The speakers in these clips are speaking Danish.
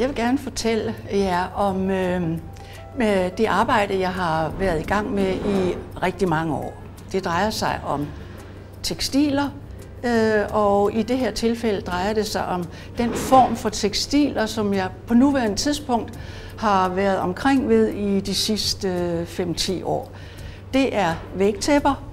Jeg vil gerne fortælle jer om med det arbejde, jeg har været i gang med i rigtig mange år. Det drejer sig om tekstiler, og i det her tilfælde drejer det sig om den form for tekstiler, som jeg på nuværende tidspunkt har været omkring ved i de sidste 5-10 år. Det er vægtæpper,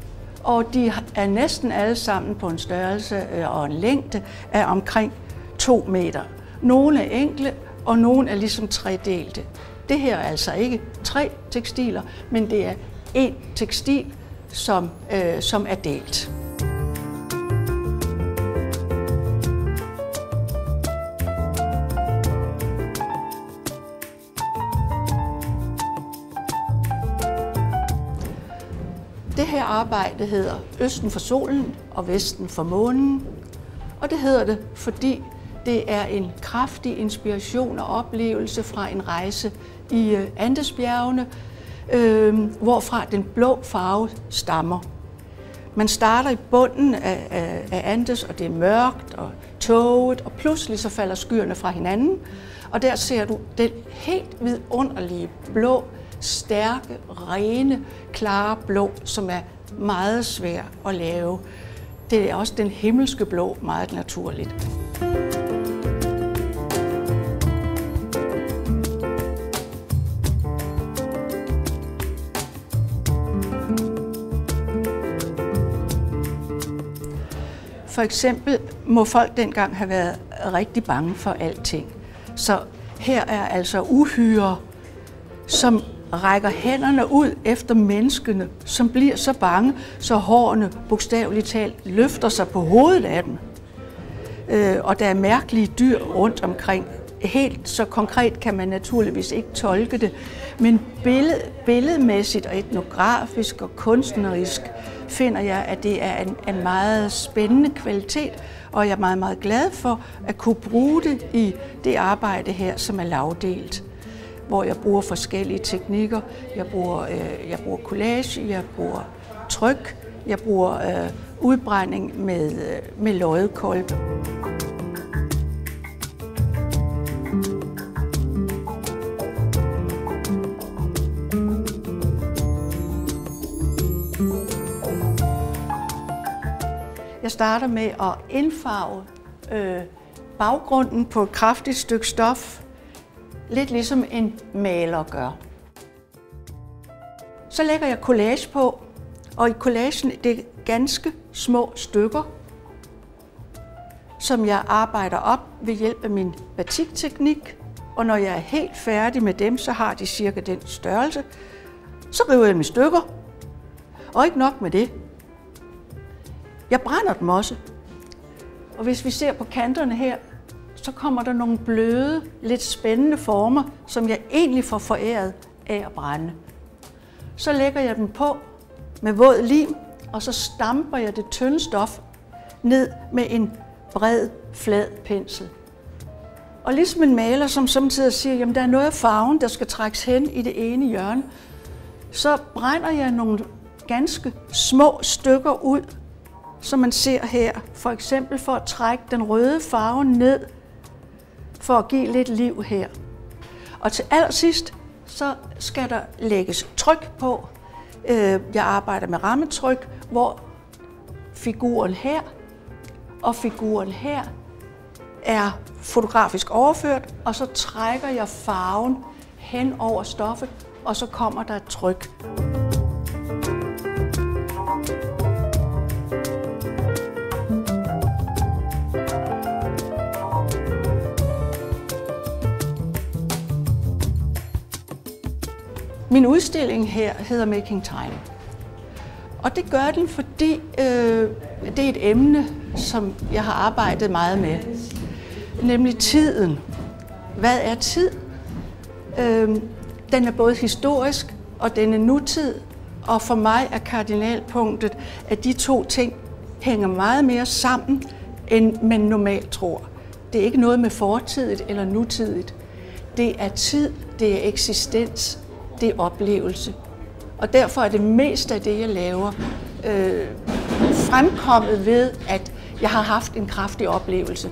og de er næsten alle sammen på en størrelse og en længde af omkring 2 meter. Nogle er enkle, og nogle er ligesom tredelte. Det her er altså ikke 3 tekstiler, men det er 1 tekstil, som er delt. Det her arbejde hedder Østen for solen og Vesten for månen, og det hedder det, fordi det er en kraftig inspiration og oplevelse fra en rejse i Andesbjergene, hvorfra den blå farve stammer. Man starter i bunden af Andes, og det er mørkt og tåget, og pludselig så falder skyerne fra hinanden, og der ser du den helt vidunderlige blå, stærke, rene, klare blå, som er meget svær at lave. Det er også den himmelske blå meget naturligt. For eksempel må folk dengang have været rigtig bange for alting. Så her er altså uhyrer, som rækker hænderne ud efter menneskene, som bliver så bange, så hårene bogstaveligt talt løfter sig på hovedet af dem. Og der er mærkelige dyr rundt omkring. Helt så konkret kan man naturligvis ikke tolke det, men billedmæssigt og etnografisk og kunstnerisk finder jeg, at det er en meget spændende kvalitet, og jeg er meget, meget glad for at kunne bruge det i det arbejde her, som er lagdelt, hvor jeg bruger forskellige teknikker. Jeg bruger collage, jeg bruger tryk, jeg bruger udbrænding med loddekolbe. Jeg starter med at indfarve baggrunden på et kraftigt stykke stof, lidt ligesom en maler gør. Så lægger jeg collage på, og i collagen det er ganske små stykker, som jeg arbejder op ved hjælp af min batikteknik. Og når jeg er helt færdig med dem, så har de cirka den størrelse. Så river jeg dem i stykker, og ikke nok med det. Jeg brænder dem også. Og hvis vi ser på kanterne her, så kommer der nogle bløde, lidt spændende former, som jeg egentlig får foræret af at brænde. Så lægger jeg dem på med våd lim, og så stamper jeg det tynde stof ned med en bred, flad pensel. Og ligesom en maler, som samtidig siger, at der er noget af farven, der skal trækkes hen i det ene hjørne, så brænder jeg nogle ganske små stykker ud, som man ser her, for eksempel for at trække den røde farve ned, for at give lidt liv her. Og til allersidst, så skal der lægges tryk på. Jeg arbejder med rammetryk, hvor figuren her og figuren her er fotografisk overført, og så trækker jeg farven hen over stoffet, og så kommer der et tryk. Min udstilling her hedder Making Time, og det gør den, fordi det er et emne, som jeg har arbejdet meget med, nemlig tiden. Hvad er tid? Den er både historisk, og den er nutid, og for mig er kardinalpunktet, at de to ting hænger meget mere sammen, end man normalt tror. Det er ikke noget med fortidigt eller nutidigt. Det er tid, det er eksistens, det er oplevelse. Og derfor er det meste af det, jeg laver, fremkommet ved, at jeg har haft en kraftig oplevelse.